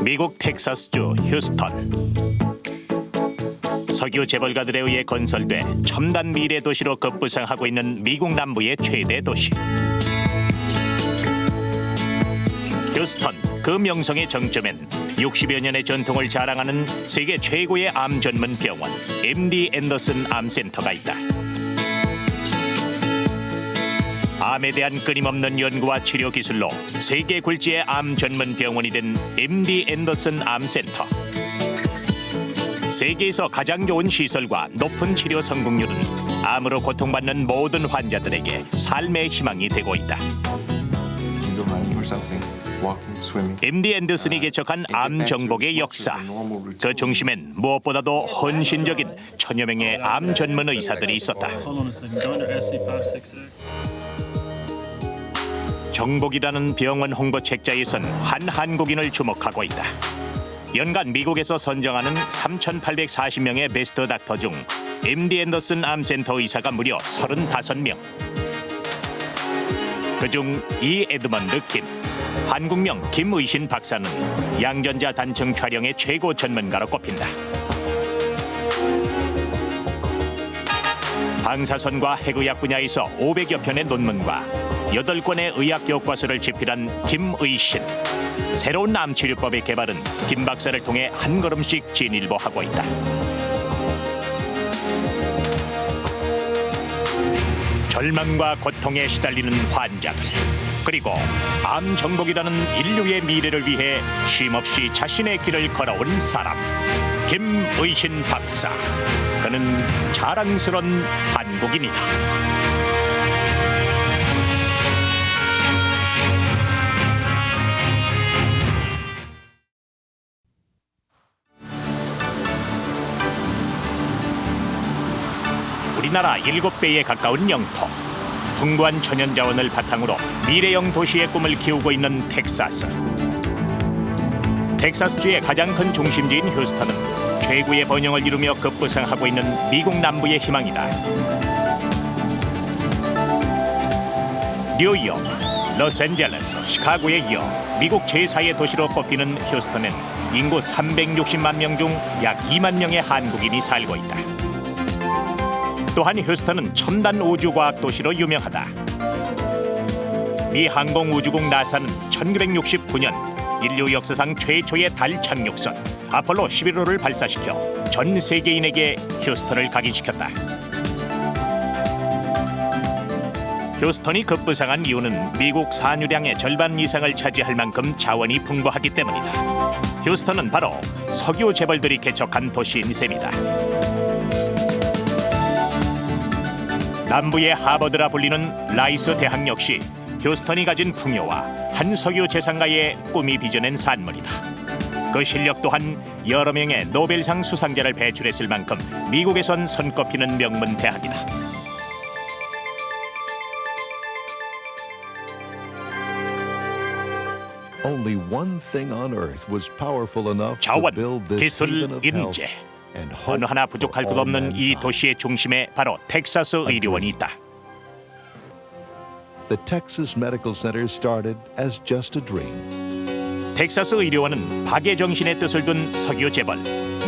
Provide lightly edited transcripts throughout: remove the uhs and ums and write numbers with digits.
미국 텍사스주 휴스턴. 석유 재벌가들에 의해 건설돼 첨단 미래 도시로 급부상하고 있는 미국 남부의 최대 도시. 휴스턴, 그 명성의 정점엔 60여 년의 전통을 자랑하는 세계 최고의 암 전문 병원 MD 앤더슨 암센터가 있다. 암에 대한 끊임없는 연구와 치료 기술로 세계 굴지의 암 전문 병원이 된 MD 앤더슨 암센터. 세계에서 가장 좋은 시설과 높은 치료 성공률은 암으로 고통받는 모든 환자들에게 삶의 희망이 되고 있다. MD 앤더슨이 개척한 암 정복의 역사. 그 중심엔 무엇보다도 헌신적인 천여 명의 암 전문 의사들이 있었다. 정복이라는 병원 홍보 책자에선 한 한국인을 주목하고 있다. 연간 미국에서 선정하는 3,840명의 베스트 닥터 중 MD 앤더슨 암센터 의사가 무려 35명. 그중 이 에드먼드 김, 한국명 김의신 박사는 양전자 단층 촬영의 최고 전문가로 꼽힌다. 방사선과 핵의학 분야에서 500여 편의 논문과 8권의 의학 교과서를 집필한 김의신. 새로운 암 치료법의 개발은 김 박사를 통해 한 걸음씩 진일보하고 있다. 절망과 고통에 시달리는 환자들, 그리고 암 정복이라는 인류의 미래를 위해 쉼없이 자신의 길을 걸어온 사람, 김의신 박사. 그는 자랑스러운 한국인이다. 우리나라 7배에 가까운 영토, 풍부한 천연자원을 바탕으로 미래형 도시의 꿈을 키우고 있는 텍사스. 텍사스주의 가장 큰 중심지인 휴스턴은 최고의 번영을 이루며 급부상하고 있는 미국 남부의 희망이다. 뉴욕, 로스앤젤레스, 시카고에 이어 미국 제4의 도시로 꼽히는 휴스턴엔 인구 360만 명 중 약 2만 명의 한국인이 살고 있다. 또한 휴스턴은 첨단 우주과학 도시로 유명하다. 미 항공우주국 나사는 1969년 인류 역사상 최초의 달 착륙선 아폴로 11호를 발사시켜 전 세계인에게 휴스턴을 각인시켰다. 휴스턴이 급부상한 이유는 미국 산유량의 절반 이상을 차지할 만큼 자원이 풍부하기 때문이다. 휴스턴은 바로 석유 재벌들이 개척한 도시인 셈이다. 남부의 하버드라 불리는 라이스 대학 역시 휴스턴이 가진 풍요와 한 석유 재산가의 꿈이 빚어낸 산물이다. 그 실력 또한 여러 명의 노벨상 수상자를 배출했을 만큼 미국에선 손꼽히는 명문 대학이다. 자원, 기술, 인재. 어느 하나 부족할 것 없는 이 도시의 중심에 바로 텍사스 의료원이 있다. 텍사스 의료원은 박의 정신의 뜻을 둔 석유 재벌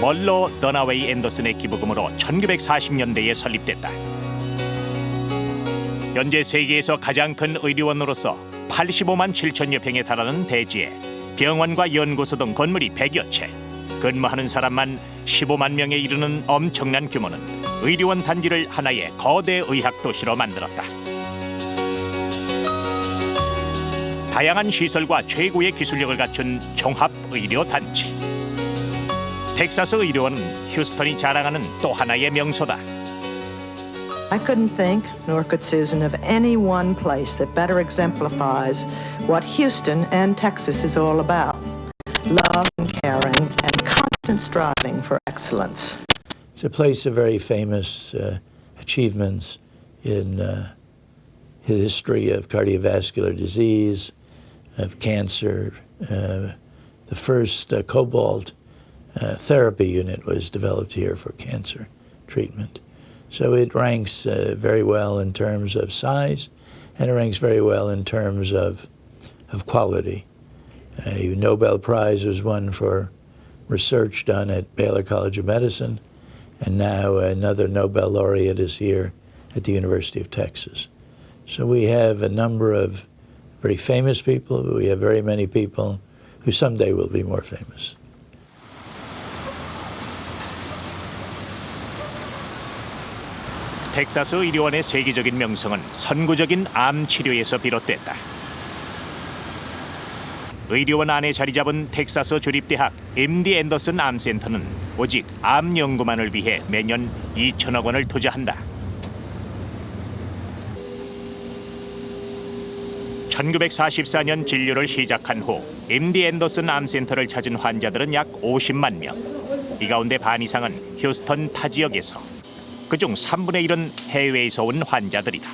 멀로 더나웨이 앤더슨의 기부금으로 1940년대에 설립됐다. 현재 세계에서 가장 큰 의료원으로서 85만 7천여 평에 달하는 대지에 병원과 연구소 등 건물이 100여 채, 근무하는 사람만 15만 명에 이르는 엄청난 규모는 의료원 단지를 하나의 거대 의학 도시로 만들었다. 다양한 시설과 최고의 기술력을 갖춘 종합 의료 단지. 텍사스 의료원은 휴스턴이 자랑하는 또 하나의 명소다. I couldn't think, nor could Susan, of any one place that better exemplifies what Houston and Texas is all about. Love and caring and constant striving for excellence. It's a place of very famous achievements in history of cardiovascular disease, of cancer. The first cobalt therapy unit was developed here for cancer treatment. So it ranks very well in terms of size, and it ranks very well in terms of quality. A Nobel Prize was won for research done at Baylor College of Medicine, and now another Nobel laureate is here at the University of Texas. So we have a number of very famous people, but we have very many people who someday will be more famous. 텍사스 의료원의 세계적인 명성은 선구적인 암 치료에서 비롯됐다. 의료원 안에 자리 잡은 텍사스 주립대학 MD 앤더슨 암센터는 오직 암 연구만을 위해 매년 2천억 원을 투자한다. 1944년 진료를 시작한 후 MD 앤더슨 암센터를 찾은 환자들은 약 50만 명. 이 가운데 반 이상은 휴스턴 타 지역에서, 그중 3분의 1은 해외에서 온 환자들이다.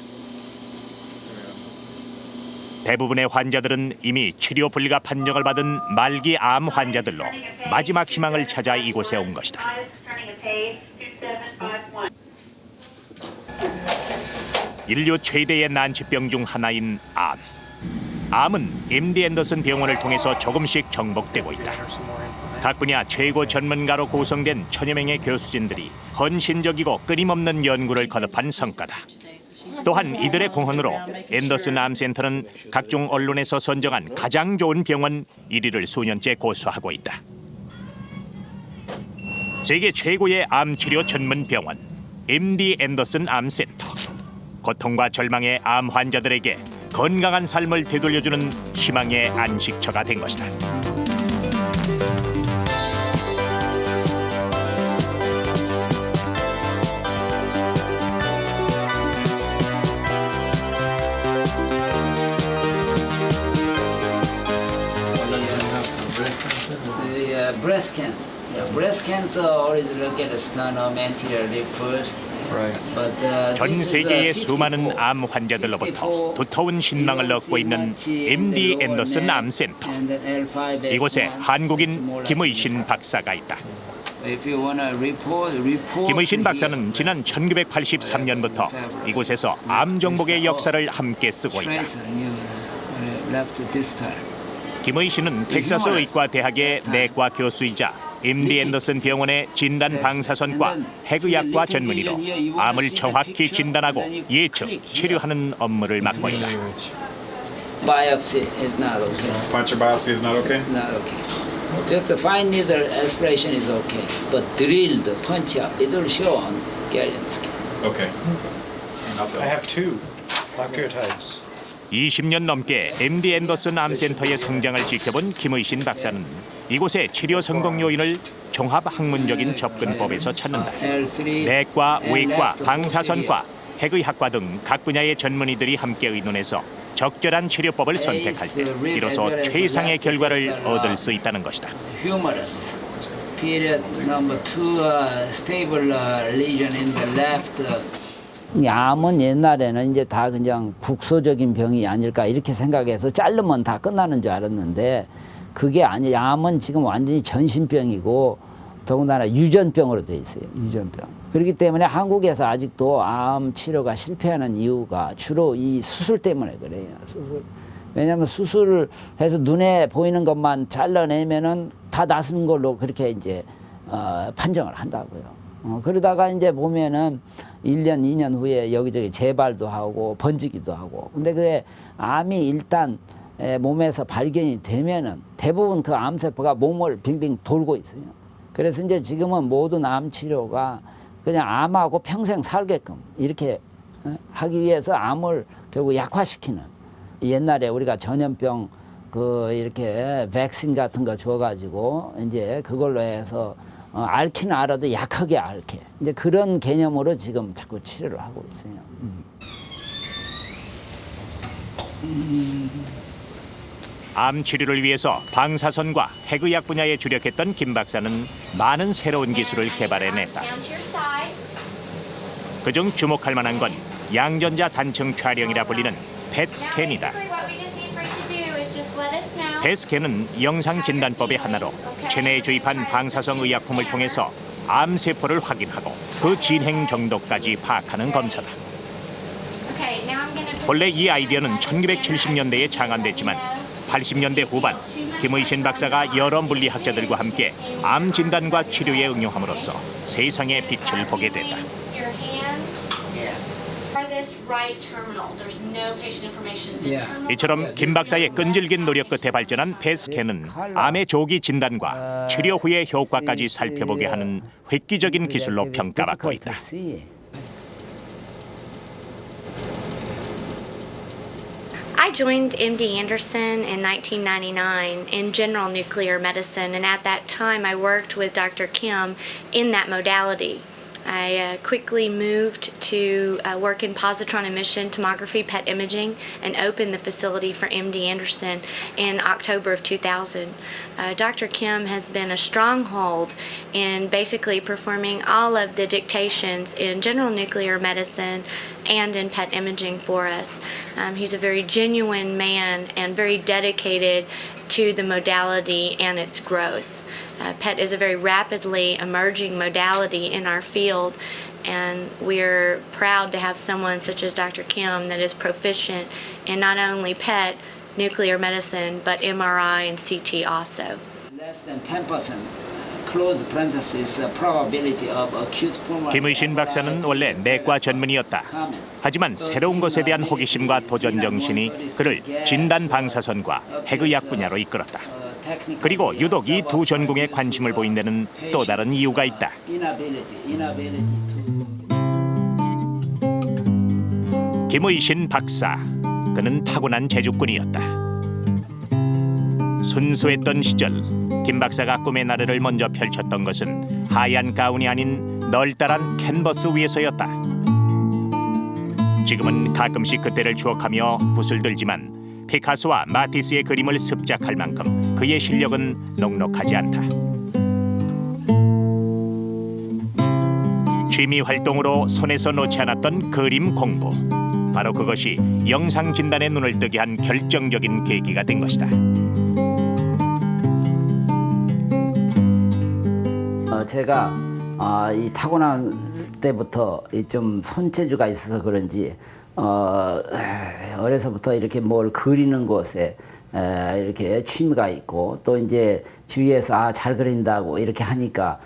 대부분의 환자들은 이미 치료 불가 판정을 받은 말기 암 환자들로 마지막 희망을 찾아 이곳에 온 것이다. 인류 최대의 난치병 중 하나인 암. 암은 MD 앤더슨 병원을 통해서 조금씩 정복되고 있다. 각 분야 최고 전문가로 구성된 천여 명의 교수진들이 헌신적이고 끊임없는 연구를 거듭한 성과다. 또한 이들의 공헌으로 앤더슨 암센터는 각종 언론에서 선정한 가장 좋은 병원 1위를 수년째 고수하고 있다. 세계 최고의 암치료 전문 병원 MD 앤더슨 암센터. 고통과 절망의 암 환자들에게 건강한 삶을 되돌려주는 희망의 안식처가 된 것이다. Breast cancer. Yeah, breast cancer always look at the sternum anterior rib first. But 전 세계의 수많은 암 환자들로부터 두터운 신망을 얻고 있는 MD 앤더슨 암센터. 이곳에 한국인 김의신 박사가 있다. 김의신 박사는 지난 1983년부터 이곳에서 암 정복의 역사를 함께 쓰고 있다. 김의신은 텍사스 의과대학의 내과 교수이자 MD 앤더슨 병원의 진단 방사선과 핵의학과 전문의로 암을 정확히 진단하고 예측, 치료하는 업무를 맡고 있다. Biopsy is not okay. Puncture biopsy is not okay? Not okay. Just the fine needle aspiration is okay, but drilled punch up, it will show on gallium skin. Okay. I'll tell I you. have two octreotides. 20년 넘게 MD 앤더슨 암센터의 성장을 지켜본 김의신 박사는 이곳의 치료 성공 요인을 종합 학문적인 접근법에서 찾는다. 내과, 외과, 방사선과, 핵의학과 등 각 분야의 전문의들이 함께 의논해서 적절한 치료법을 선택할 때 비로소 최상의 결과를 얻을 수 있다는 것이다. Humerus. Period number 2, stable lesion in the left. 암은 옛날에는 이제 다 그냥 국소적인 병이 아닐까 이렇게 생각해서 자르면 다 끝나는 줄 알았는데 그게 아니. 암은 지금 완전히 전신병이고 더군다나 유전병으로 돼 있어요. 유전병. 그렇기 때문에 한국에서 아직도 암 치료가 실패하는 이유가 주로 이 수술 때문에 그래요. 수술. 왜냐하면 수술을 해서 눈에 보이는 것만 잘라내면은 다 낫은 걸로 그렇게 이제 판정을 한다고요. 그러다가 이제 보면은 1년, 2년 후에 여기저기 재발도 하고 번지기도 하고. 근데 그게 암이 일단 몸에서 발견이 되면은 대부분 그 암세포가 몸을 빙빙 돌고 있어요. 그래서 이제 지금은 모든 암 치료가 그냥 암하고 평생 살게끔 이렇게 하기 위해서 암을 결국 약화시키는. 옛날에 우리가 전염병 이렇게 백신 같은 거 줘가지고 이제 그걸로 해서 앓기는 알아도 약하게 앓게. 이제 그런 개념으로 지금 자꾸 치료를 하고 있어요. 암 치료를 위해서 방사선과 핵의학 분야에 주력했던 김 박사는 많은 새로운 기술을 개발해냈다. 그중 주목할 만한 건 양전자 단층 촬영이라 불리는 펫 스캔이다. 펫 스캔은 영상 진단법의 하나로 체내에 주입한 방사성 의약품을 통해서 암 세포를 확인하고 그 진행 정도까지 파악하는 검사다. 본래 이 아이디어는 1970년대에 창안됐지만 1980년대 후반 김의신 박사가 여러 물리학자들과 함께 암 진단과 치료에 응용함으로써 세상의 빛을 보게 됐다. 이처럼 김 박사의 끈질긴 노력 끝에 발전한 펫스캔은 암의 조기 진단과 치료 후의 효과까지 살펴보게 하는 획기적인 기술로 평가받고 있다. I joined MD Anderson in 1999 in general nuclear medicine, and at that time I worked with Dr. Kim in that modality. I quickly moved to work in positron emission tomography PET imaging and opened the facility for MD Anderson in October of 2000. Dr. Kim has been a stronghold in basically performing all of the dictations in general nuclear medicine and in PET imaging for us. He's a very genuine man and very dedicated to the modality and its growth. PET is a very rapidly emerging modality in our field, and we're proud to have someone such as Dr. Kim that is proficient in not only PET, nuclear medicine, but MRI and CT also. Less than 10% close parenthesis probability of acute pulmonary. 김의신 박사는 원래 내과 전문의였다. 하지만 새로운 것에 대한 호기심과 도전 정신이 그를 진단 방사선과 핵의학 분야로 이끌었다. 그리고 유독 이 두 전공에 관심을 보인 데는 또 다른 이유가 있다. 김의신 박사, 그는 타고난 재주꾼이었다. 순수했던 시절, 김 박사가 꿈의 나래를 먼저 펼쳤던 것은 하얀 가운이 아닌 널따란 캔버스 위에서였다. 지금은 가끔씩 그때를 추억하며 붓을 들지만 피카소와 마티스의 그림을 습작할 만큼 그의 실력은 넉넉하지 않다. 취미 활동으로 손에서 놓지 않았던 그림 공부. 바로 그것이 영상 진단의 눈을 뜨게 한 결정적인 계기가 된 것이다. 제가 이 타고난 때부터 좀 손재주가 있어서 그런지 어려서부터 이렇게 뭘 그리는 것에 이렇게 취미가 있고, 또 이제 주위에서 잘 그린다고 이렇게 하니까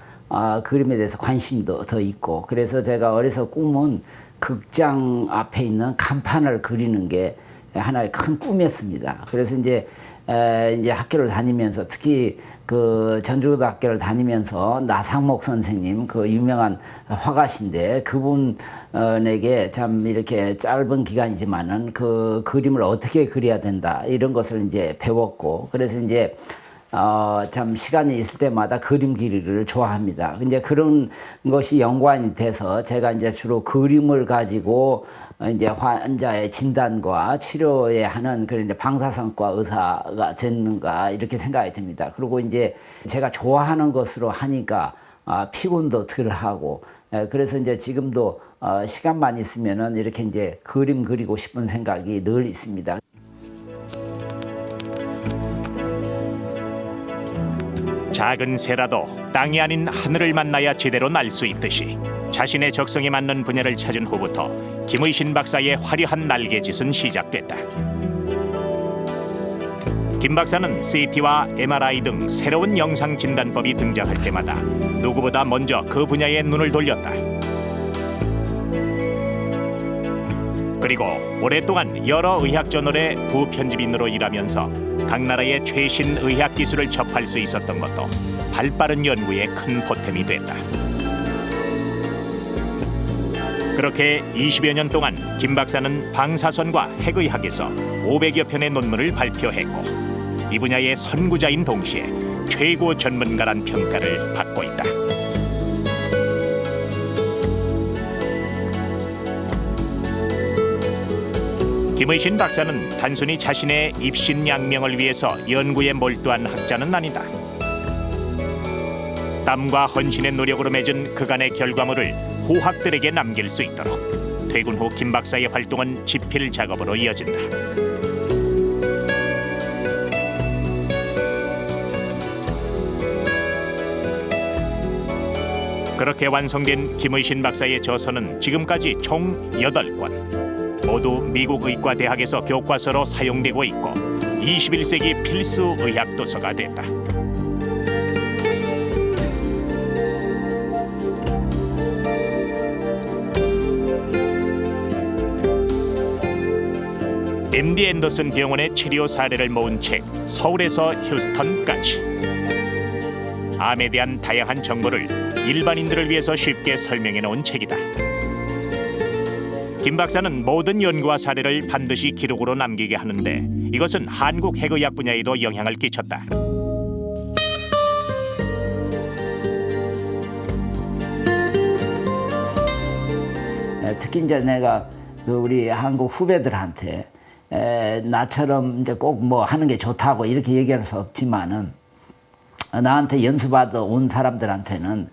그림에 대해서 관심도 더 있고, 그래서 제가 어려서 꿈은 극장 앞에 있는 간판을 그리는 게 하나의 큰 꿈이었습니다. 그래서 이제 학교를 다니면서, 특히 그 전주고등학교를 다니면서 나상목 선생님, 그 유명한 화가신데, 그분에게 참 이렇게 짧은 기간이지만은 그 그림을 어떻게 그려야 된다, 이런 것을 이제 배웠고, 그래서 이제 참 시간이 있을 때마다 그림 그리기를 좋아합니다. 이제 그런 것이 연관이 돼서 제가 이제 주로 그림을 가지고 이제 환자의 진단과 치료에 하는 그런 이제 방사선과 의사가 됐는가, 이렇게 생각이 듭니다. 그리고 이제 제가 좋아하는 것으로 하니까 피곤도 덜 하고, 그래서 이제 지금도 시간만 있으면은 이렇게 이제 그림 그리고 싶은 생각이 늘 있습니다. 작은 새라도 땅이 아닌 하늘을 만나야 제대로 날 수 있듯이 자신의 적성에 맞는 분야를 찾은 후부터 김의신 박사의 화려한 날개짓은 시작됐다. 김 박사는 CT와 MRI 등 새로운 영상 진단법이 등장할 때마다 누구보다 먼저 그 분야에 눈을 돌렸다. 그리고 오랫동안 여러 의학 저널의 부편집인으로 일하면서 각 나라의 최신 의학 기술을 접할 수 있었던 것도 발빠른 연구에 큰 보탬이 됐다. 그렇게 20여 년 동안 김 박사는 방사선과 핵의학에서 500여 편의 논문을 발표했고, 이 분야의 선구자인 동시에 최고 전문가란 평가를 받고 있다. 김의신 박사는 단순히 자신의 입신양명을 위해서 연구에 몰두한 학자는 아니다. 땀과 헌신의 노력으로 맺은 그간의 결과물을 후학들에게 남길 수 있도록 퇴근 후 김 박사의 활동은 집필 작업으로 이어진다. 그렇게 완성된 김의신 박사의 저서는 지금까지 총 8권. 모두 미국 의과대학에서 교과서로 사용되고 있고 21세기 필수 의학 도서가 됐다. MD 앤더슨 병원의 치료 사례를 모은 책 서울에서 휴스턴까지. 암에 대한 다양한 정보를 일반인들을 위해서 쉽게 설명해 놓은 책이다. 김 박사는 모든 연구와 사례를 반드시 기록으로 남기게 하는데 이것은 한국 핵의학 분야에도 영향을 끼쳤다. 특히 이제 내가 우리 한국 후배들한테 나처럼 이제 꼭 뭐 하는 게 좋다고 이렇게 얘기할 수 없지만은 나한테 연수받아 온 사람들한테는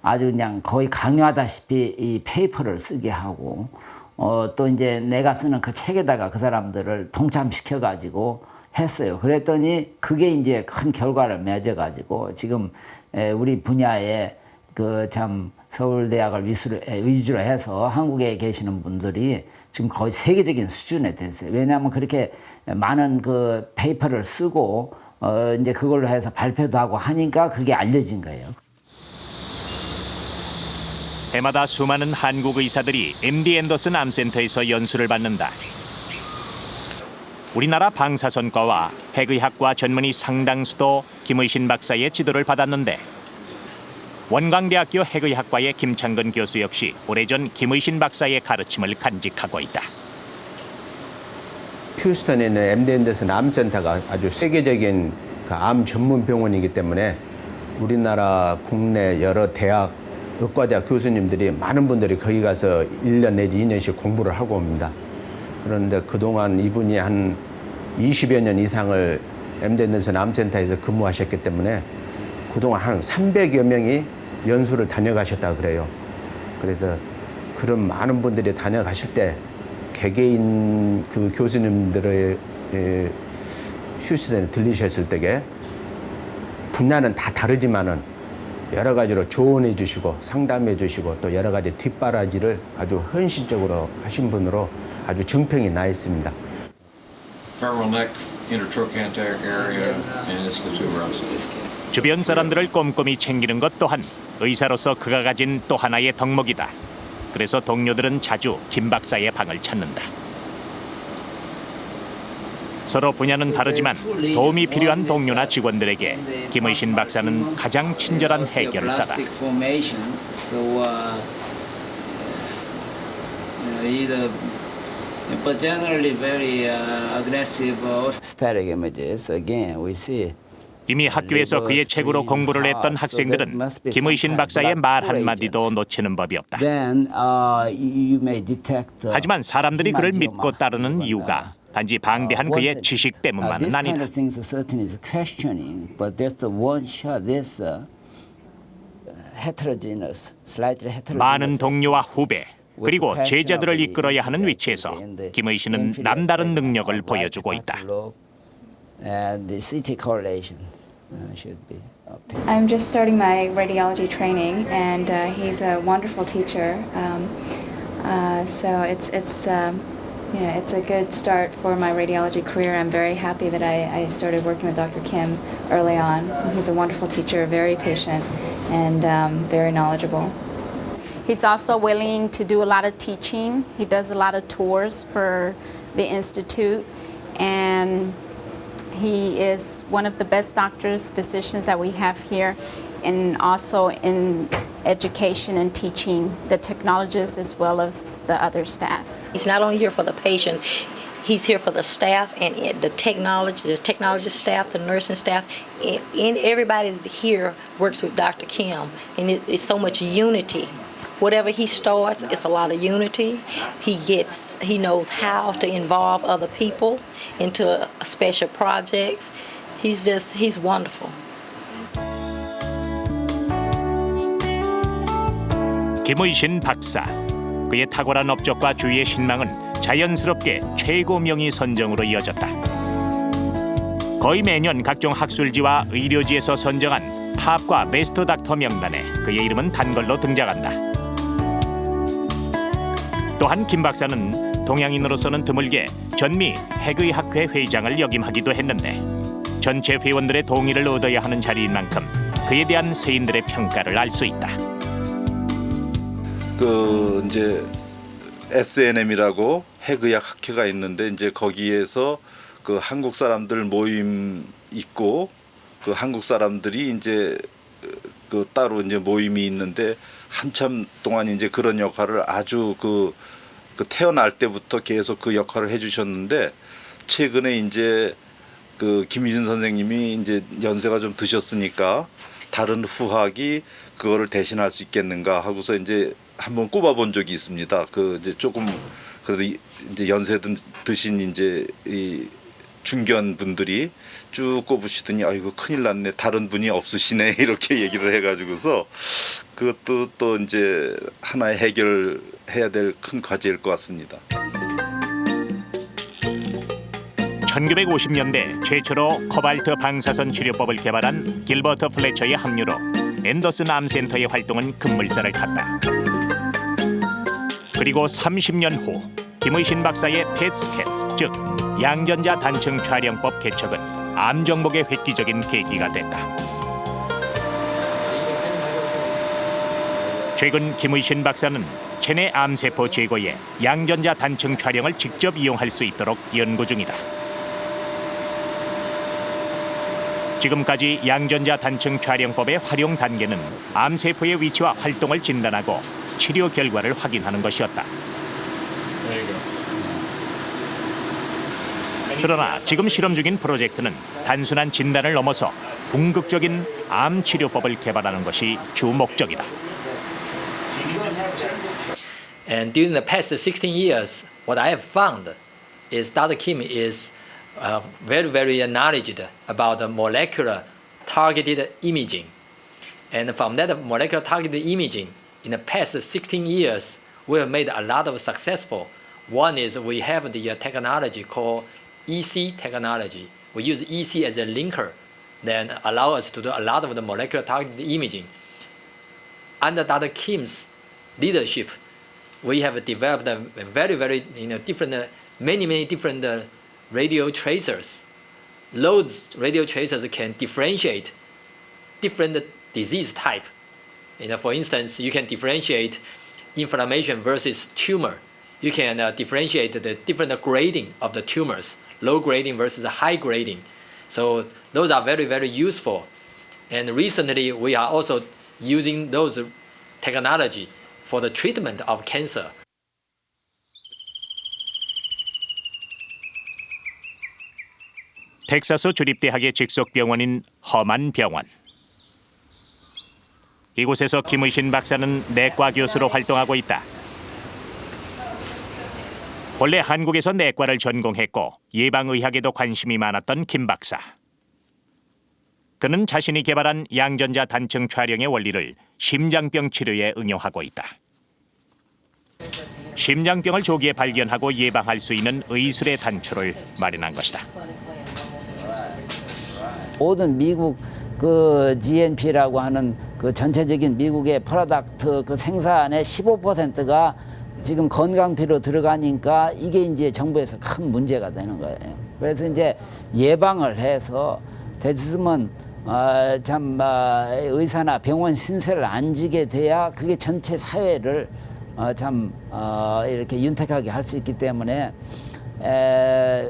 아주 그냥 거의 강요하다시피 이 페이퍼를 쓰게 하고 또 이제 내가 쓰는 그 책에다가 그 사람들을 동참시켜 가지고 했어요. 그랬더니 그게 이제 큰 결과를 맺어 가지고 지금 우리 분야에 그 참 서울대학을 위주로 해서 한국에 계시는 분들이 지금 거의 세계적인 수준에 됐어요. 왜냐하면 그렇게 많은 그 페이퍼를 쓰고 이제 그걸로 해서 발표도 하고 하니까 그게 알려진 거예요. 해마다 수많은 한국 의사들이 MD 앤더슨 암센터에서 연수를 받는다. 우리나라 방사선과와 핵의학과 전문의 상당수도 김의신 박사의 지도를 받았는데 원광대학교 핵의학과의 김창근 교수 역시 오래전 김의신 박사의 가르침을 간직하고 있다. 휴스턴에 있는 MD 앤더슨 암센터가 아주 세계적인 그 암 전문 병원이기 때문에 우리나라 국내 여러 대학, 의과대학 교수님들이 많은 분들이 거기 가서 1년 내지 2년씩 공부를 하고 옵니다. 그런데 그동안 이분이 한 20여 년 이상을 MD 앤더슨 암센터에서 근무하셨기 때문에 그동안 한 300여 명이 연수를 다녀가셨다고 그래요. 그래서 그런 많은 분들이 다녀가실 때 개개인 그 교수님들의 휴스턴에 들리셨을 때에 분야는 다 다르지만은 여러 가지로 조언해 주시고 상담해 주시고 또 여러 가지 뒷바라지를 아주 헌신적으로 하신 분으로 아주 정평이 나 있습니다. Femoral neck, intertrochanteric area, and ischial tuberosis. 주변 사람들을 꼼꼼히 챙기는 것 또한 의사로서 그가 가진 또 하나의 덕목이다. 그래서 동료들은 자주 김 박사의 방을 찾는다. 서로 분야는 다르지만 도움이 필요한 동료나 직원들에게 김의신 박사는 가장 친절한 해결사다. But generally very aggressive static images. Again, we see. 이미 학교에서 그의 책으로 공부를 했던 학생들은 김의신 박사의 말 한마디도 놓치는 법이 없다. 하지만 사람들이 그를 믿고 따르는 이유가 단지 방대한 그의 지식 때문만은 아니다. 많은 동료와 후배 그리고 제자들을 이끌어야 하는 위치에서 김의신은 남다른 능력을 보여주고 있다. I'm just starting my radiology training, and he's a wonderful teacher. So it's a good start for my radiology career. I'm very happy that I started working with Dr. Kim early on. He's a wonderful teacher, very patient, and very knowledgeable. He's also willing to do a lot of teaching. He does a lot of tours for the Institute, and he is one of the best doctors, physicians that we have here, and also in education and teaching the technologists as well as the other staff. He's not only here for the patient, he's here for the staff and the technology staff, the nursing staff, and everybody here works with Dr. Kim, and it's so much unity. Whatever he starts, it's a lot of unity. He knows how to involve other people into special projects. He's wonderful. 김의신 박사. 그의 탁월한 업적과 주위의 신망은 자연스럽게 최고명의 선정으로 이어졌다. 거의 매년 각종 학술지와 의료지에서 선정한 탑과 베스트 닥터 명단에 그의 이름은 단걸로 등장한다. 또한 김 박사는 동양인으로서는 드물게 전미 핵의학회 회장을 역임하기도 했는데 전체 회원들의 동의를 얻어야 하는 자리인 만큼 그에 대한 세인들의 평가를 알 수 있다. 그 이제 SNM이라고 핵의학 학회가 있는데 이제 거기에서 그 한국 사람들 모임 있고 그 한국 사람들이 이제 그 따로 이제 모임이 있는데 한참 동안 이제 그런 역할을 아주 그 태어날 때부터 계속 그 역할을 해주셨는데 최근에 이제 그 김희준 선생님이 이제 연세가 좀 드셨으니까 다른 후학이 그거를 대신할 수 있겠는가 하고서 이제 한번 꼽아본 적이 있습니다. 그 이제 조금 그래도 이제 연세 드신 이제 이 중견 분들이 쭉 꼽으시더니 아이고 큰일 났네 다른 분이 없으시네 이렇게 얘기를 해가지고서 그것도 또 이제 하나의 해결해야 될 큰 과제일 것 같습니다. 1950년대 최초로 코발트 방사선 치료법을 개발한 길버트 플래처의 합류로 앤더슨 암센터의 활동은 급물살을 탔다. 그리고 30년 후 김의신 박사의 펫스캔, 즉 양전자 단층 촬영법 개척은 암 정복의 획기적인 계기가 됐다. 최근 김의신 박사는 체내 암세포 제거에 양전자 단층 촬영을 직접 이용할 수 있도록 연구 중이다. 지금까지 양전자 단층 촬영법의 활용 단계는 암세포의 위치와 활동을 진단하고 치료 결과를 확인하는 것이었다. 그러나 지금 실험 중인 프로젝트는 단순한 진단을 넘어서 궁극적인 암 치료법을 개발하는 것이 주 목적이다. And during the past 16 years, what I have found is Dr. Kim is very knowledgeable about the molecular targeted imaging. And from that molecular targeted imaging, in the past 16 years, we have made a lot of successful. One is we have the technology called EC technology. We use EC as a linker, then allow us to do a lot of the molecular targeted imaging. Under Dr. Kim's leadership, we have developed a very different, many different radio tracers. Those radio tracers can differentiate different disease type. For instance, you can differentiate inflammation versus tumor. You can differentiate the different grading of the tumors, low grading versus high grading. So those are very useful. And recently, we are also using those technology for the treatment of cancer. 텍사스 주립대학의 직속 병원인 허만 병원. 이곳에서 김의신 박사는 내과 교수로 활동하고 있다. 본래 한국에서 내과를 전공했고 예방의학에도 관심이 많았던 김 박사. 그는 자신이 개발한 양전자 단층 촬영의 원리를 심장병 치료에 응용하고 있다. 심장병을 조기에 발견하고 예방할 수 있는 의술의 단초를 마련한 것이다. 모든 미국 그 GNP라고 하는 그 전체적인 미국의 프로덕트 그 생산의 15%가 지금 건강비로 들어가니까 이게 이제 정부에서 큰 문제가 되는 거예요. 그래서 이제 예방을 해서 됐으면 의사나 병원 신세를 안 지게 돼야 그게 전체 사회를 이렇게 윤택하게 할 수 있기 때문에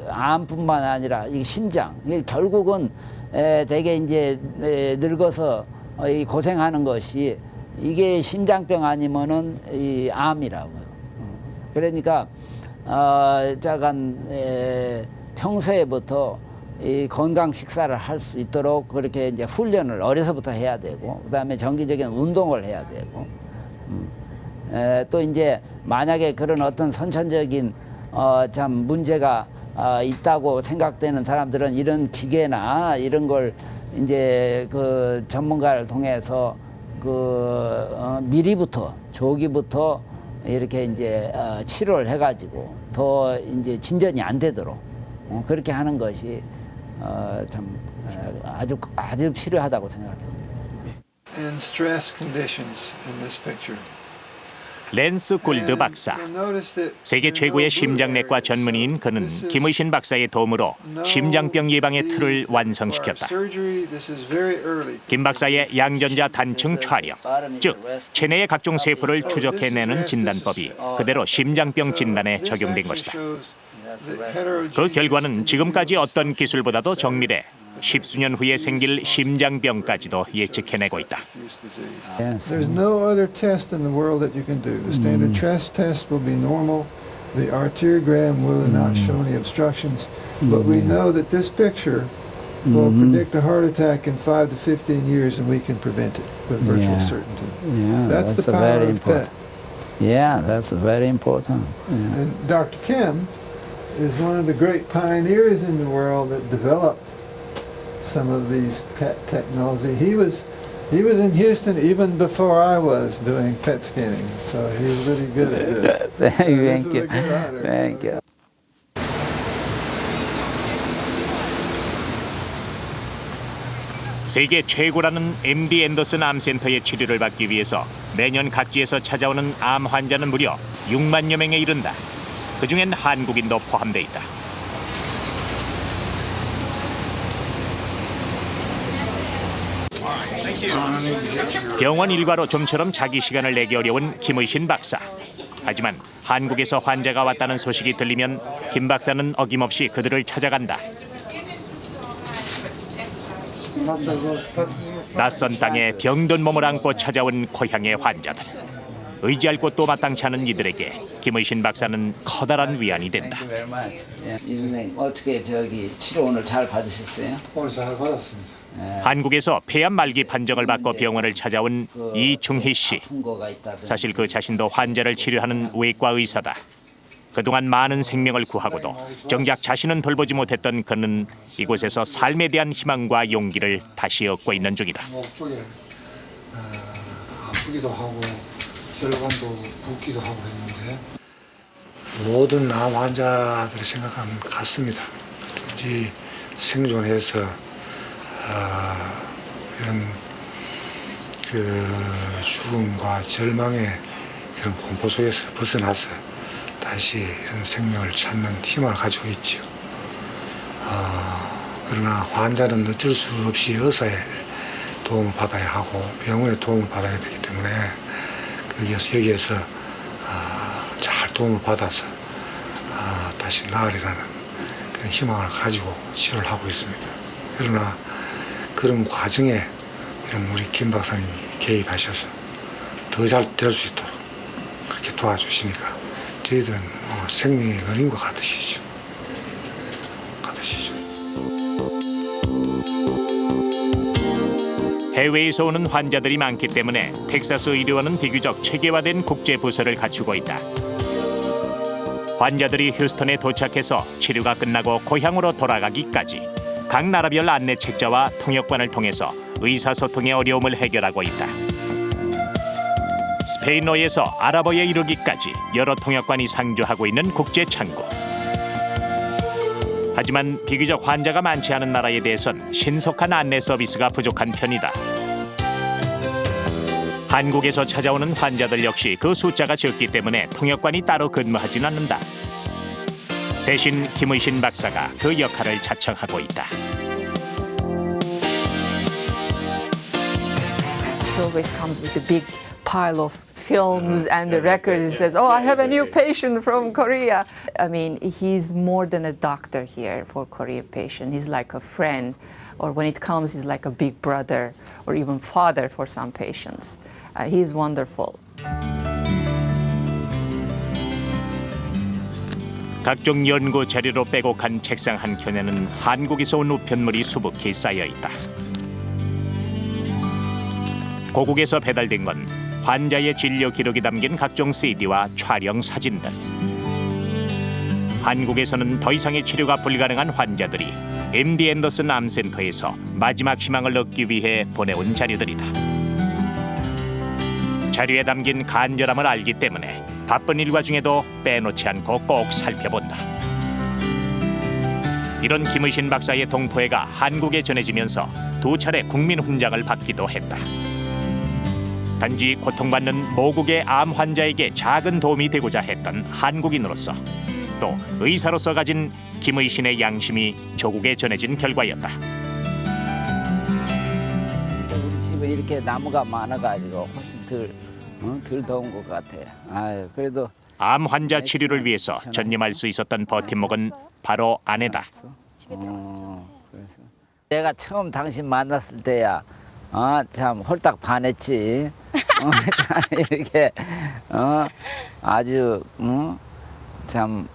암뿐만 아니라 이 심장 이게 결국은 되게 이제 늙어서 이 고생하는 것이 이게 심장병 아니면은 이 암이라고요. 그러니까 평소에부터 이 건강 식사를 할 수 있도록 그렇게 이제 훈련을 어려서부터 해야 되고 그다음에 정기적인 운동을 해야 되고 또 이제 만약에 그런 어떤 선천적인 문제가 있다고 생각되는 사람들은 이런 기계나 이런 걸 이제 그 전문가를 통해서 미리부터 조기부터 이렇게 이제 치료를 해가지고 더 이제 진전이 안 되도록 그렇게 하는 것이 아주 필요하다고 생각합니다. In stress conditions in this picture, 랜스 굴드 박사. 세계 최고의 심장내과 전문의인 그는 김의신 박사의 도움으로 심장병 예방의 틀을 완성시켰다. 김 박사의 양전자 단층 촬영, 즉 체내의 각종 세포를 추적해내는 진단법이 그대로 심장병 진단에 적용된 것이다. 그 결과는 지금까지 어떤 기술보다도 정밀해 10수년 후에 생길 심장병까지도 예측해내고 있다. There's no other test in the world that you can do. The standard chest test will be normal. The arteriogram will not show any obstructions. But we know that this picture will predict a heart attack in 5 to 15 years, and we can prevent it with virtual certainty. That's the power of PET. Yeah, that's very important. And Dr. Kim is one of the great pioneers in the world that developed some of these PET technology. He was in Houston even before I was doing PET scanning, so he's really good at this. Thank you. Thank you. 세계 최고라는 MD 앤더슨 암센터의 치료를 받기 위해서 매년 각지에서 찾아오는 암 환자는 무려 6만여 명에 이른다. 그중엔 한국인도 포함돼 있다. 병원 일과로 좀처럼 자기 시간을 내기 어려운 김의신 박사. 하지만 한국에서 환자가 왔다는 소식이 들리면 김 박사는 어김없이 그들을 찾아간다. 낯선 땅에 병든 몸을 안고 찾아온 고향의 환자들. 의지할 곳도 마땅치 않은 이들에게 김의신 박사는 커다란 위안이 된다. 이 선생님 어떻게 치료 오늘 잘 받으셨어요? 오늘 잘 받았습니다. 한국에서 폐암 말기 판정을 받고 병원을 찾아온 이중희 씨. 사실 그 자신도 환자를 치료하는 외과 의사다. 그동안 많은 생명을 구하고도 정작 자신은 돌보지 못했던 그는 이곳에서 삶에 대한 희망과 용기를 다시 얻고 있는 중이다. 목 쪽에 아프기도 하고 혈관도 붓기도 하고 했는데 모든 암 환자들의 생각은 같습니다. 어떻든지 생존해서 이런 죽음과 절망의 그런 공포 속에서 벗어나서 다시 이런 생명을 찾는 희망을 가지고 있지요. 그러나 환자는 어쩔 수 없이 의사의 도움을 받아야 하고 병원의 도움을 받아야 되기 때문에 여기에서 잘 도움을 받아서 다시 나으리라는 그런 희망을 가지고 치료를 하고 있습니다. 그러나 그런 과정에 이런 우리 김 박사님이 개입하셔서 더 잘 될 수 있도록 그렇게 도와주시니까 저희들은 생명의 어린과 같으시죠. 해외에서 오는 환자들이 많기 때문에 텍사스 의료원은 비교적 체계화된 국제 부서를 갖추고 있다. 환자들이 휴스턴에 도착해서 치료가 끝나고 고향으로 돌아가기까지 각 나라별 안내 책자와 통역관을 통해서 의사소통의 어려움을 해결하고 있다. 스페인어에서 아랍어에 이르기까지 여러 통역관이 상주하고 있는 국제 창구. 하지만 비교적 환자가 많지 않은 나라에 대해선 신속한 안내 서비스가 부족한 편이다. 한국에서 찾아오는 환자들 역시 그 숫자가 적기 때문에 통역관이 따로 근무하진 않는다. 대신 김의신 박사가 그 역할을 자청하고 있다. He always comes with a big pile of films and the records. He says, "Oh, I have a new patient from Korea." I mean, he's more than a doctor here for Korean patient. He's like a friend, or when it comes, he's like a big brother or even father for some patients. He's wonderful. 각종 연구 자료로 빼곡한 책상 한켠에는 한국에서 온 우편물이 수북히 쌓여 있다. 고국에서 배달된 건 환자의 진료 기록이 담긴 각종 CD와 촬영 사진들. 한국에서는 더 이상의 치료가 불가능한 환자들이 MD 앤더슨 암센터에서 마지막 희망을 얻기 위해 보내온 자료들이다. 자료에 담긴 간절함을 알기 때문에 바쁜 일과 중에도 빼놓지 않고 꼭 살펴본다. 이런 김의신 박사의 동포애가 한국에 전해지면서 2차례 국민 훈장을 받기도 했다. 단지 고통받는 모국의 암 환자에게 작은 도움이 되고자 했던 한국인으로서 또 의사로서 가진 김의신의 양심이 조국에 전해진 결과였다. 우리 집에 이렇게 나무가 많아가지고 훨씬 덜 더운 것 같아. 아유, 그래도 암 환자 치료를 위해서 전념할 수 있었던 버팀목은 바로 아내다. 그래서 내가 처음 당신 만났을 때야, 참 홀딱 반했지. 참 이렇게 아주 참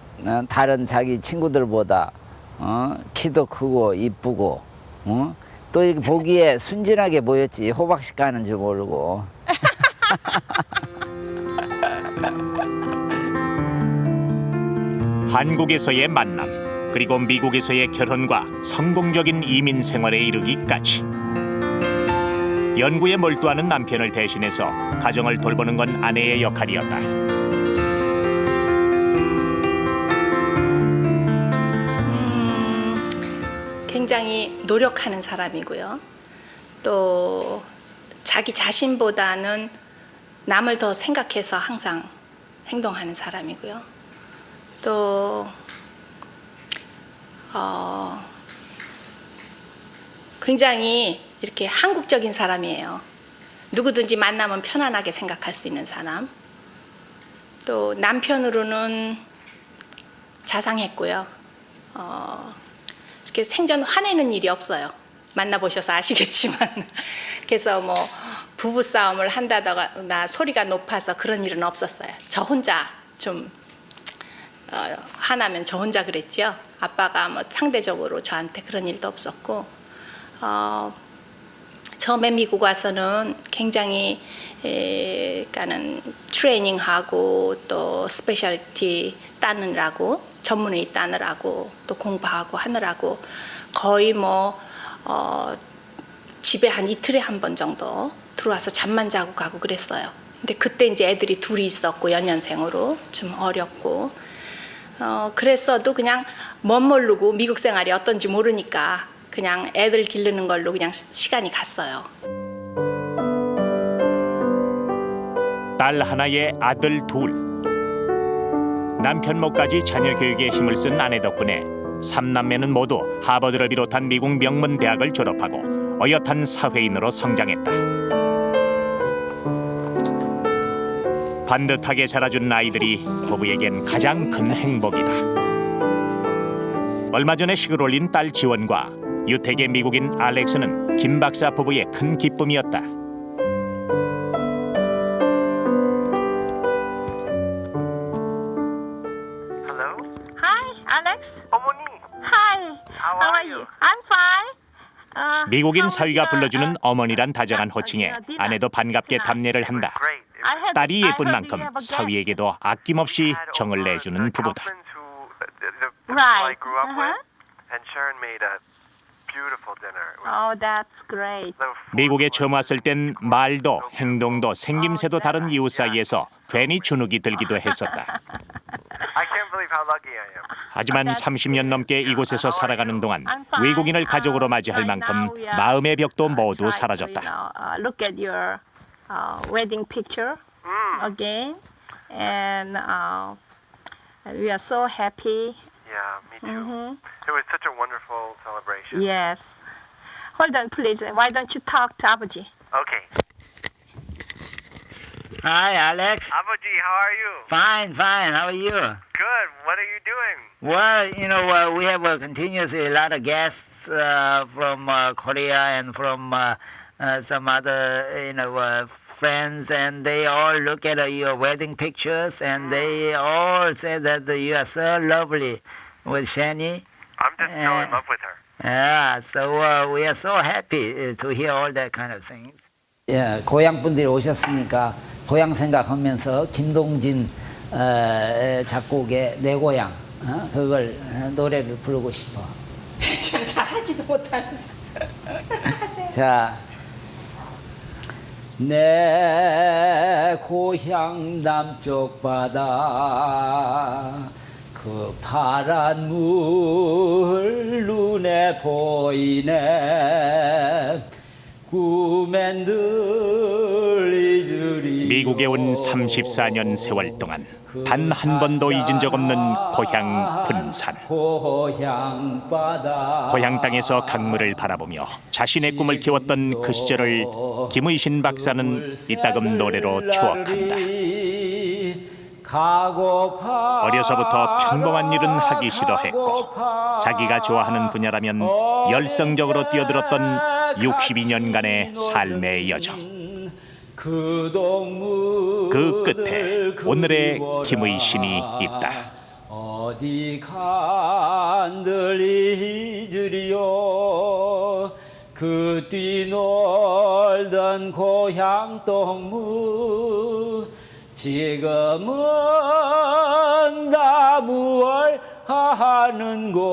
다른 자기 친구들보다 키도 크고 이쁘고 또 이렇게 보기에 순진하게 보였지. 호박씨 까는 줄 모르고. 한국에서의 만남, 그리고 미국에서의 결혼과 성공적인 이민 생활에 이르기까지 연구에 몰두하는 남편을 대신해서 가정을 돌보는 건 아내의 역할이었다. 굉장히 노력하는 사람이고요. 또 자기 자신보다는 남을 더 생각해서 항상 행동하는 사람이고요. 또 굉장히 이렇게 한국적인 사람이에요. 누구든지 만나면 편안하게 생각할 수 있는 사람. 또 남편으로는 자상했고요. 이렇게 생전 화내는 일이 없어요. 만나보셔서 아시겠지만. 그래서 뭐 부부싸움을 한다거나 소리가 높아서 그런 일은 없었어요. 저 혼자 좀 화나면 저 혼자 그랬죠. 아빠가 뭐 상대적으로 저한테 그런 일도 없었고, 처음에 미국 와서는 굉장히 그러니까는 트레이닝하고 또 스페셜티 따느라고 전문의 따느라고 또 공부하고 하느라고 거의 뭐 집에 한 이틀에 한 번 정도 들어와서 잠만 자고 가고 그랬어요. 근데 그때 이제 애들이 둘이 있었고 연년생으로 좀 어렸고 그랬어도 그냥 멋모르고 미국 생활이 어떤지 모르니까 그냥 애들 기르는 걸로 그냥 시간이 갔어요. 딸 하나에 아들 둘. 남편 목까지 자녀 교육에 힘을 쓴 아내 덕분에 3남매는 모두 하버드를 비롯한 미국 명문 대학을 졸업하고 어엿한 사회인으로 성장했다. 반듯하게 자라준 아이들이 부부에겐 가장 큰 행복이다. 얼마 전에 식을 올린 딸 지원과 유택의 미국인 알렉스는 김 박사 부부의 큰 기쁨이었다. Hi, Alex. 어머니. Hi. How are you? I'm fine. 미국인 사위가 불러주는 어머니란 다정한 호칭에 아내도 반갑게 답례를 한다. 딸이 예쁜 만큼 사위에게도 아낌없이 정을 내주는 부부다. Right. And Sharon made a beautiful dinner. Oh, that's great. 미국에 처음 왔을 땐 말도 행동도 생김새도 다른 이웃 사이에서 괜히 주눅이 들기도 했었다. I can't believe how lucky I am. 하지만 30년 넘게 이곳에서 살아가는 동안 외국인을 가족으로 맞이할 만큼 마음의 벽도 모두 사라졌다. Look at your wedding picture again, and we are so happy. Yeah, me too. It was such a wonderful celebration. Yes. Hold on, please. Why don't you talk to 아버지? Okay. Hi, Alex. 아버지, how are you? Fine, fine. How are you? Good. What are you doing? Well, you know, we have continuously a lot of guests from Korea and from some other, friends, and they all look at your wedding pictures, and they all say that you are so lovely with Shani. I'm just so in love with her. Yeah, so we are so happy to hear all that kind of things. 예, 고향 분들이 오셨으니까 고향 생각하면서 김동진 작곡의 내 고향 그걸 노래를 부르고 싶어. 참 잘하지도 못하면서. 자, 내 고향 남쪽 바다 그 파란 물 눈에 보이네 꿈엔 늘 잊은 미국에 온 34년 세월 동안 단 한 번도 잊은 적 없는 고향 군산. 고향 땅에서 강물을 바라보며 자신의 꿈을 키웠던 그 시절을 김의신 박사는 이따금 노래로 추억한다. 어려서부터 평범한 일은 하기 싫어했고 자기가 좋아하는 분야라면 열성적으로 뛰어들었던 62년간의 삶의 여정. 그 끝에 오늘의 김의신이 있다. 어디 간들 잊으리요 그 뛰놀던 고향 동무 지금은 다 무얼 하는고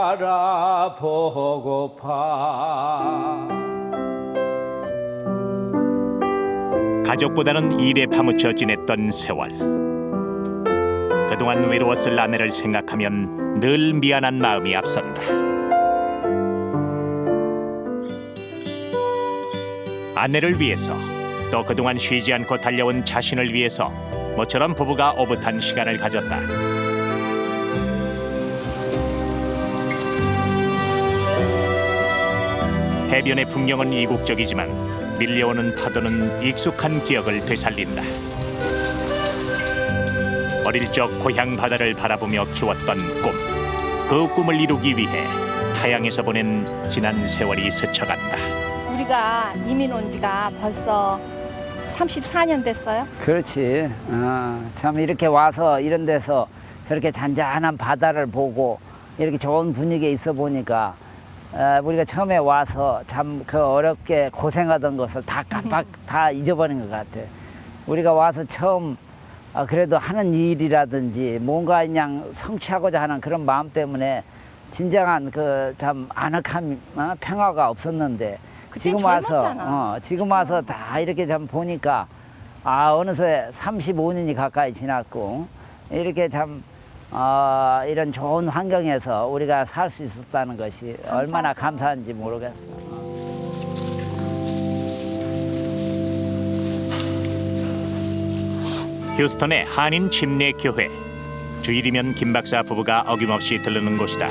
보고파라 보고파. 가족보다는 일에 파묻혀 지냈던 세월. 그동안 외로웠을 아내를 생각하면 늘 미안한 마음이 앞선다. 아내를 위해서 또 그동안 쉬지 않고 달려온 자신을 위해서 모처럼 부부가 오붓한 시간을 가졌다. 해변의 풍경은 이국적이지만 밀려오는 파도는 익숙한 기억을 되살린다. 어릴 적 고향 바다를 바라보며 키웠던 꿈, 그 꿈을 이루기 위해 타양에서 보낸 지난 세월이 스쳐간다. 우리가 이민 온 지가 벌써 34년 됐어요. 그렇지. 참 이렇게 와서 이런 데서 저렇게 잔잔한 바다를 보고 이렇게 좋은 분위기에 있어 보니까 우리가 처음에 와서 참 그 어렵게 고생하던 것을 다 다 잊어버린 것 같아. 우리가 와서 처음 그래도 하는 일이라든지 뭔가 그냥 성취하고자 하는 그런 마음 때문에 진정한 그 참 아늑한 평화가 없었는데 지금 와서 다 이렇게 참 보니까 어느새 35년이 가까이 지났고 이렇게 참 이런 좋은 환경에서 우리가 살 수 있었다는 것이 얼마나 감사한지 모르겠어. 휴스턴의 한인 침례 교회. 주일이면 김 박사 부부가 어김없이 들르는 곳이다.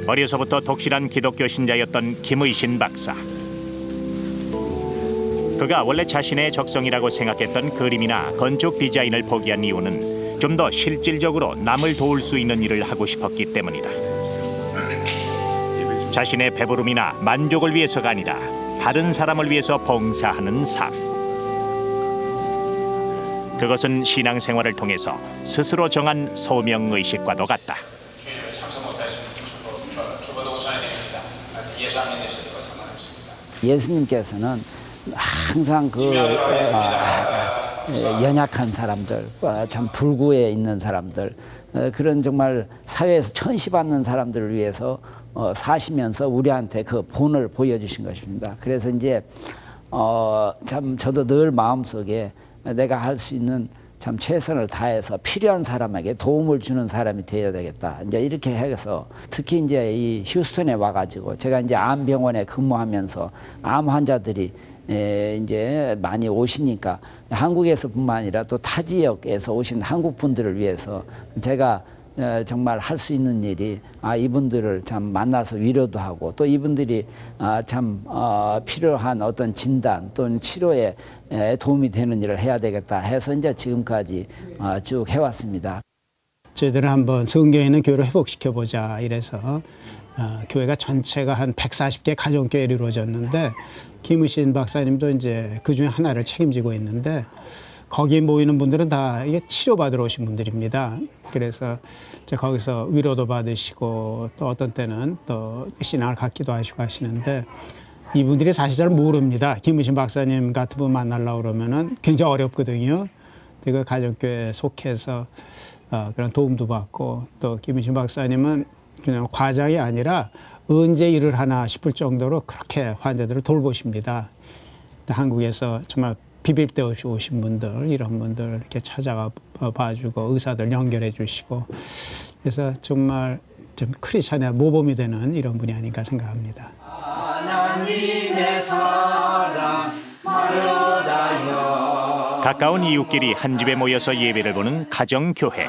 어려서부터 독실한 기독교 신자였던 김의신 박사. 그가 원래 자신의 적성이라고 생각했던 그림이나 건축 디자인을 포기한 이유는 좀 더 실질적으로 남을 도울 수 있는 일을 하고 싶었기 때문이다. 자신의 배부름이나 만족을 위해서가 아니라 다른 사람을 위해서 봉사하는 삶. 그것은 신앙생활을 통해서 스스로 정한 소명의식과도 같다. 예수님께서는 항상 그 연약한 사람들, 참 불구에 있는 사람들, 그런 정말 사회에서 천시받는 사람들을 위해서 사시면서 우리한테 그 본을 보여주신 것입니다. 그래서 이제 참 저도 늘 마음속에 내가 할 수 있는 참 최선을 다해서 필요한 사람에게 도움을 주는 사람이 되어야 되겠다. 이제 이렇게 해서 특히 이제 이 휴스턴에 와가지고 제가 이제 암병원에 근무하면서 암 환자들이 이제 많이 오시니까 한국에서뿐만 아니라 또 타 지역에서 오신 한국 분들을 위해서 제가 정말 할 수 있는 일이 이분들을 참 만나서 위로도 하고 또 이분들이 참 필요한 어떤 진단 또는 치료에 도움이 되는 일을 해야 되겠다 해서 이제 지금까지 쭉 해왔습니다. 저희들은 한번 성경에 있는 교회를 회복시켜보자 이래서 교회가 전체가 한 140개 가정교회로 이루어졌는데 김의신 박사님도 이제 그 중에 하나를 책임지고 있는데 거기에 모이는 분들은 다 이게 치료받으러 오신 분들입니다. 그래서 이제 거기서 위로도 받으시고 또 어떤 때는 또 신앙을 갖기도 하시고 하시는데 이분들이 사실 잘 모릅니다. 김의신 박사님 같은 분 만나려고 그러면은 굉장히 어렵거든요. 그 가정교회에 속해서 그런 도움도 받고 또 김의신 박사님은 그냥 과장이 아니라 언제 일을 하나 싶을 정도로 그렇게 환자들을 돌보십니다. 한국에서 정말 비빌 데 없이 오신 분들 이런 분들 이렇게 찾아가 봐주고 의사들 연결해 주시고 그래서 정말 좀 크리스찬의 모범이 되는 이런 분이 아닌가 생각합니다. 하나님의 사랑 마르다여. 가까운 이웃끼리 한 집에 모여서 예배를 보는 가정교회.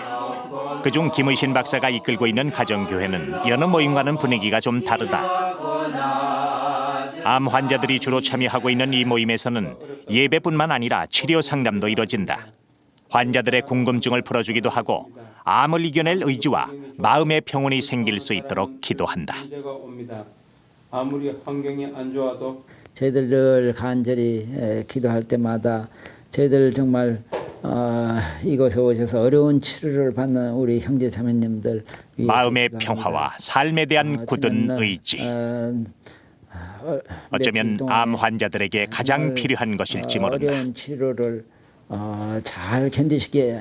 그중 김의신 박사가 이끌고 있는 가정교회는 여느 모임과는 분위기가 좀 다르다. 암 환자들이 주로 참여하고 있는 이 모임에서는 예배뿐만 아니라 치료 상담도 이뤄진다. 환자들의 궁금증을 풀어주기도 하고 암을 이겨낼 의지와 마음의 평온이 생길 수 있도록 기도한다. 아무리 환경이 안 좋아도 저희들 늘 간절히 기도할 때마다 저희들 정말 이곳에 오셔서 어려운 치료를 받는 우리 형제 자매님들 마음의 평화와 삶에 대한 굳은 의지. 어쩌면 암 환자들에게 가장 필요한 것일지 모른다. 어려운 치료를 잘 견디시게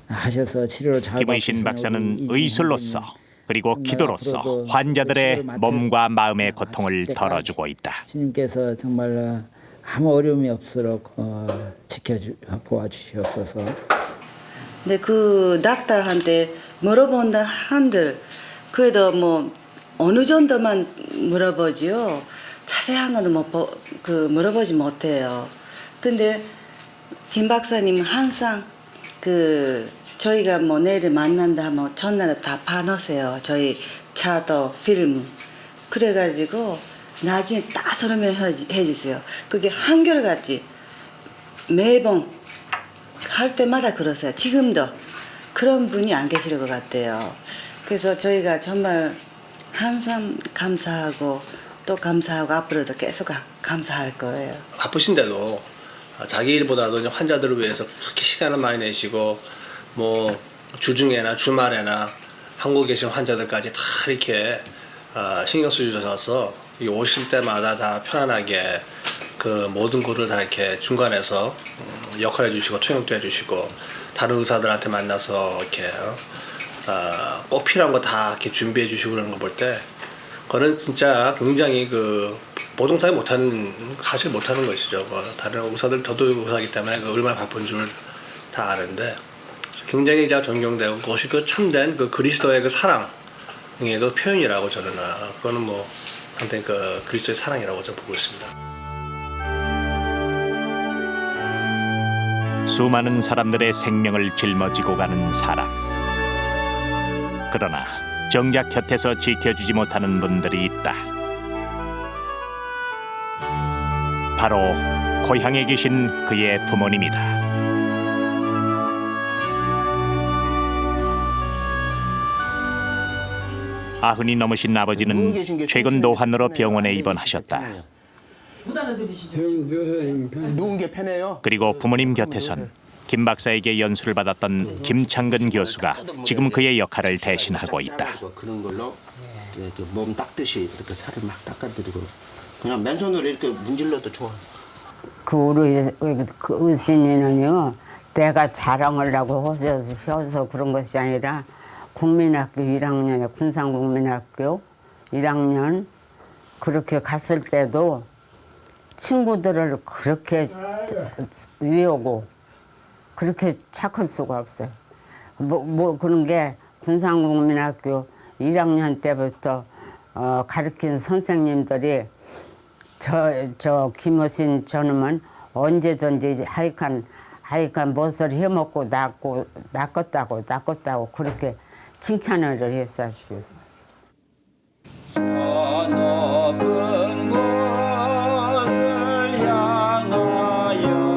하셔서 치료를 잘 김의신 박사는 의술로서 그리고 기도로서 환자들의 몸과 마음의 고통을 덜어주고 있다. 주님께서 정말 아무 어려움이 없도록 지켜보아 주시옵소서. 근데 그 닥터한테 물어본다 한들 그래도 뭐 어느 정도만 물어보지요. 자세한 거는 물어보지 못해요. 근데 김 박사님은 항상 저희가 뭐 내일 만난다 하면 전날에 다 봐놓으세요. 저희 차도 필름. 그래가지고 나중에 딱 설명해 주세요. 그게 한결같이 매번 할 때마다 그러세요. 지금도 그런 분이 안 계실 것 같아요. 그래서 저희가 정말 항상 감사하고 또 감사하고 앞으로도 계속 감사할 거예요. 바쁘신데도 자기 일보다도 이제 환자들을 위해서 그렇게 시간을 많이 내시고 뭐 주중에나 주말에나 한국에 계신 환자들까지 다 이렇게 신경 쓰셔서 오실 때마다 다 편안하게 그 모든 거를 다 이렇게 중간에서 역할해 주시고 통역도 해주시고 다른 의사들한테 만나서 이렇게 꼭 필요한 거 다 이렇게 준비해 주시고 그러는 거 볼 때 그거는 진짜 굉장히 보통 사람이 사실 못하는 것이죠. 다른 의사들 저도 의사이기 때문에 얼마나 바쁜 줄 다 아는데 굉장히 제가 존경되고 그것이 참된 그리스도의 사랑의 표현이라고 저는 그거는 뭐 상당히 그리스도의 사랑이라고 저는 보고 있습니다. 수많은 사람들의 생명을 짊어지고 가는 사람. 그러나 정작 곁에서 지켜주지 못하는 분들이 있다. 바로 고향에 계신 그의 부모님이다. 아흔이 넘으신 아버지는 최근 노환으로 병원에 입원하셨다. 누운 게 편해요. 그리고 부모님 곁에선 김 박사에게 연수를 받았던 김창근 교수가 지금 그의 역할을 대신하고 있다. 그런 걸로 몸 닦듯이 이렇게 살을 막 닦아드리고 그냥 맨손으로 이렇게 문질러도 좋아. 우리 의신이는요, 내가 자랑하려고 해서 그런 것이 아니라 국민학교 1학년에 군산국민학교 1학년 그렇게 갔을 때도 친구들을 그렇게 위하고 그렇게 착할 수가 없어요. 뭐 그런 게 군산국민학교 1학년 때부터 가르친 선생님들이 저 김어신 저놈은 언제든지 하여간 무엇을 해먹고 낚았다고 그렇게 칭찬을 했었어요. 저 높은 곳을 향하여.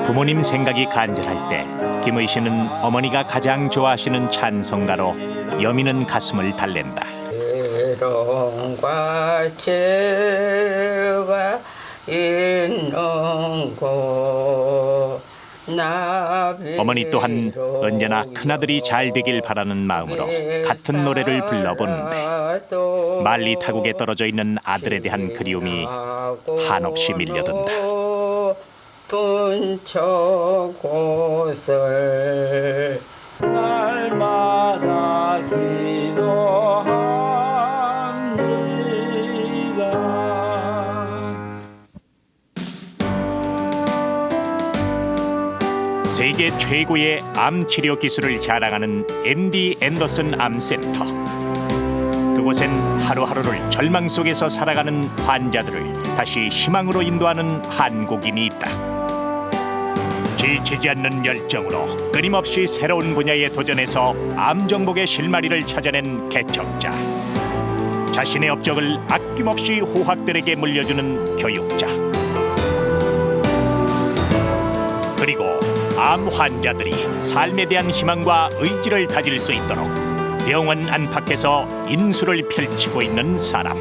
부모님 생각이 간절할 때 김의신은 어머니가 가장 좋아하시는 찬송가로 여미는 가슴을 달랜다. 괴로움과 죄가 있는 곳 어머니 또한 언제나 큰아들이 잘 되길 바라는 마음으로 같은 노래를 불러보는데 말리 타국에 떨어져 있는 아들에 대한 그리움이 한없이 밀려든다. 분처 곳을 날마다 기도합니다. 세계 최고의 암 치료 기술을 자랑하는 MD 앤더슨 암센터. 그곳 이곳엔 하루하루를 절망 속에서 살아가는 환자들을 다시 희망으로 인도하는 한국인이 있다. 지치지 않는 열정으로 끊임없이 새로운 분야에 도전해서 암 정복의 실마리를 찾아낸 개척자. 자신의 업적을 아낌없이 후학들에게 물려주는 교육자. 그리고 암 환자들이 삶에 대한 희망과 의지를 다질 수 있도록 병원 안팎에서 인수를 펼치고 있는 사람.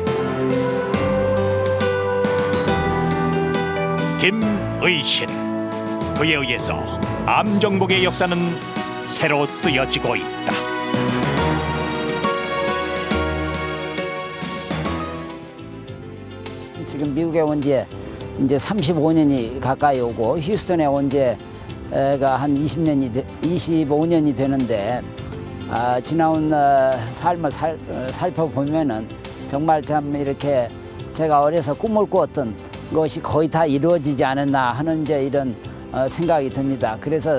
김의신. 그에 의해서 암 정복의 역사는 새로 쓰여지고 있다. 지금 미국에 온 지 이제 35년이 가까이 오고 휴스턴에 온 지가 한 25년이 되는데 지나온 삶을 살펴보면은 정말 참 이렇게 제가 어려서 꿈을 꾸었던 것이 거의 다 이루어지지 않았나 하는 이제 이런 생각이 듭니다. 그래서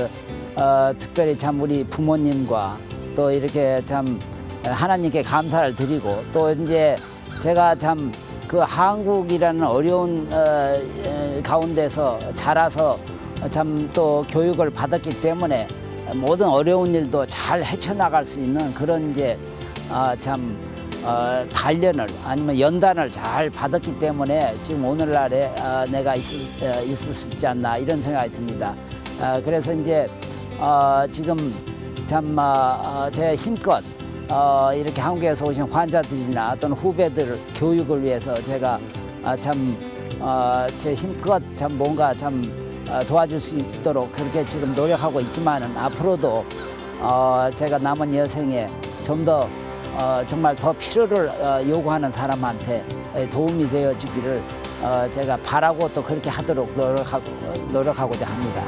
특별히 참 우리 부모님과 또 이렇게 참 하나님께 감사를 드리고 또 이제 제가 참 그 한국이라는 어려운 가운데서 자라서 참 또 교육을 받았기 때문에 모든 어려운 일도 잘 헤쳐나갈 수 있는 그런 이제 참 단련을 아니면 연단을 잘 받았기 때문에 지금 오늘날에 내가 있을 수 있지 않나 이런 생각이 듭니다. 그래서 이제 지금 참 제 힘껏 이렇게 한국에서 오신 환자들이나 또는 후배들 교육을 위해서 제가 참 제 힘껏 참 뭔가 참 도와줄 수 있도록 그렇게 지금 노력하고 있지만은 앞으로도 제가 남은 여생에 좀 더 정말 더 필요를 요구하는 사람한테 도움이 되어 주기를 제가 바라고 또 그렇게 하도록 노력하고자 합니다.